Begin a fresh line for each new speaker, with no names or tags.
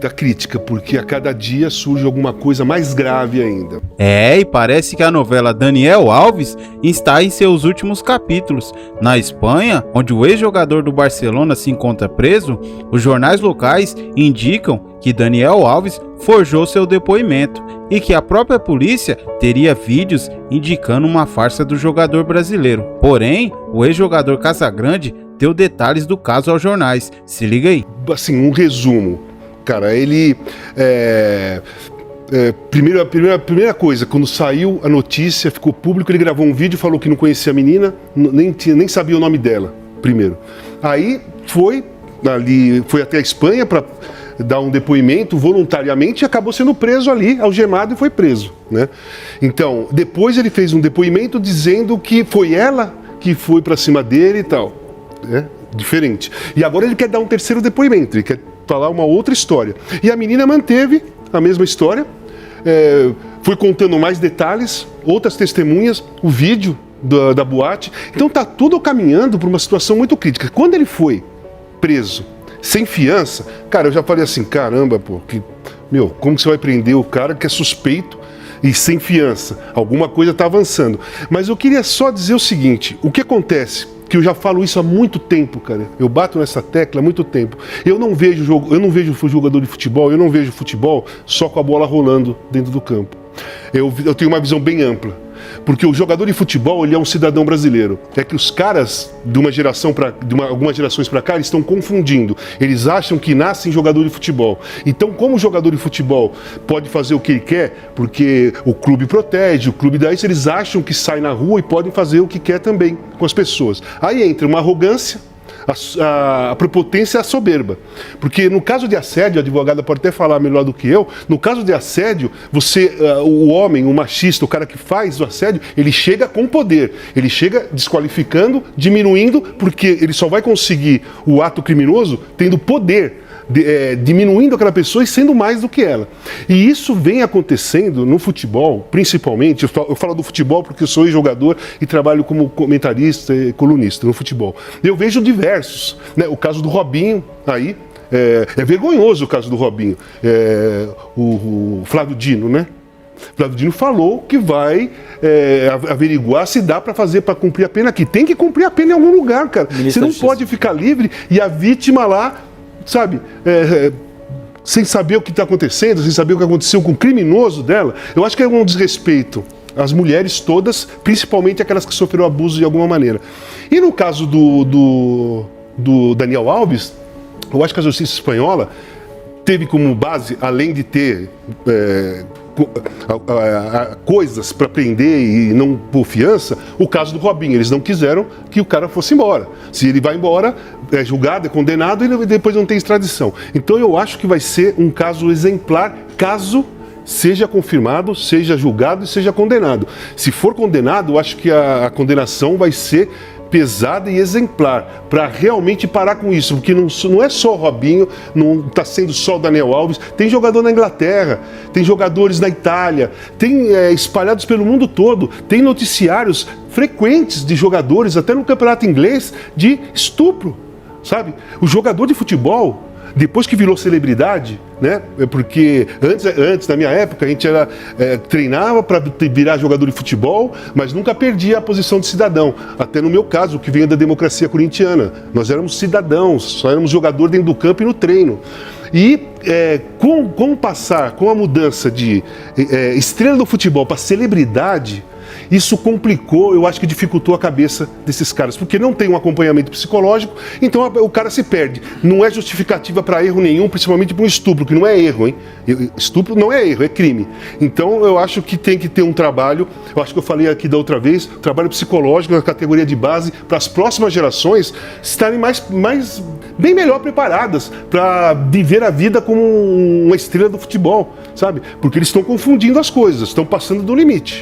Da crítica, porque a cada dia surge alguma coisa mais grave ainda.
E parece que a novela Daniel Alves está em seus últimos capítulos. Na Espanha, onde o ex-jogador do Barcelona se encontra preso, os jornais locais indicam que Daniel Alves forjou seu depoimento e que a própria polícia teria vídeos indicando uma farsa do jogador brasileiro. Porém, o ex-jogador Casagrande deu detalhes do caso aos jornais. Se liga aí.
Assim, um resumo. Cara, ele... Primeira coisa, quando saiu a notícia, ficou público, ele gravou um vídeo, falou que não conhecia a menina, nem sabia o nome dela, primeiro. Aí foi até a Espanha para dar um depoimento voluntariamente e acabou sendo preso ali, algemado, e foi preso, né? Então, depois ele fez um depoimento dizendo que foi ela que foi para cima dele e tal, né? Diferente. E agora ele quer dar um terceiro depoimento, ele quer falar uma outra história. E a menina manteve a mesma história, foi contando mais detalhes, outras testemunhas, o vídeo da boate. Então tá tudo caminhando para uma situação muito crítica. Quando ele foi preso, sem fiança, cara, eu já falei assim, caramba, pô, como que você vai prender o cara que é suspeito e sem fiança? Alguma coisa tá avançando. Mas eu queria só dizer o seguinte, o que acontece? Que eu já falo isso há muito tempo, cara. Eu bato nessa tecla há muito tempo. Eu não vejo jogador de futebol, eu não vejo futebol só com a bola rolando dentro do campo. Eu tenho uma visão bem ampla. Porque o jogador de futebol, ele é um cidadão brasileiro. É que os caras de algumas gerações para cá, eles estão confundindo. Eles acham que nascem jogador de futebol. Então, como o jogador de futebol pode fazer o que ele quer, porque o clube protege, o clube dá isso, eles acham que sai na rua e podem fazer o que quer também com as pessoas. Aí entra uma arrogância, a prepotência e a soberba. Porque no caso de assédio, a advogada pode até falar melhor do que eu, no caso de assédio, o homem, o machista, o cara que faz o assédio, ele chega com poder, ele chega desqualificando, diminuindo, porque ele só vai conseguir o ato criminoso tendo poder, diminuindo aquela pessoa e sendo mais do que ela. E isso vem acontecendo no futebol, principalmente. Eu falo do futebol porque eu sou jogador e trabalho como comentarista e colunista no futebol. Eu vejo diversos, né? O caso do Robinho aí, é vergonhoso o caso do Robinho. O Flávio Dino, né? Flávio Dino falou que vai averiguar se dá para cumprir a pena aqui. Tem que cumprir a pena em algum lugar, cara. Você não pode ficar livre e a vítima lá, sabe, sem saber o que está acontecendo, sem saber o que aconteceu com o criminoso dela. Eu acho que é um desrespeito às mulheres todas, principalmente aquelas que sofreram abuso de alguma maneira. E no caso do Daniel Alves, eu acho que a justiça espanhola teve como base, além de ter coisas para prender e não por fiança, o caso do Robinho. Eles não quiseram que o cara fosse embora. Se ele vai embora, é julgado, é condenado e depois não tem extradição. Então eu acho que vai ser um caso exemplar, caso seja confirmado, seja julgado e seja condenado. Se for condenado, eu acho que a condenação vai ser pesada e exemplar, para realmente parar com isso, porque não é só o Robinho, não está sendo só o Daniel Alves, tem jogador na Inglaterra, tem jogadores na Itália, tem espalhados pelo mundo todo, tem noticiários frequentes de jogadores, até no campeonato inglês, de estupro, sabe? O jogador de futebol, depois que virou celebridade, né? Porque antes, na minha época, a gente treinava para virar jogador de futebol, mas nunca perdia a posição de cidadão. Até no meu caso, que vem da democracia corintiana. Nós éramos cidadãos, só éramos jogador dentro do campo e no treino. E com a mudança de estrela do futebol para celebridade, isso complicou, eu acho que dificultou a cabeça desses caras, porque não tem um acompanhamento psicológico, então o cara se perde. Não é justificativa para erro nenhum, principalmente para um estupro, que não é erro, hein? Estupro não é erro, é crime. Então eu acho que tem que ter um trabalho, eu acho que eu falei aqui da outra vez, trabalho psicológico na categoria de base, para as próximas gerações estarem bem melhor preparadas para viver a vida como uma estrela do futebol, sabe? Porque eles estão confundindo as coisas, estão passando do limite.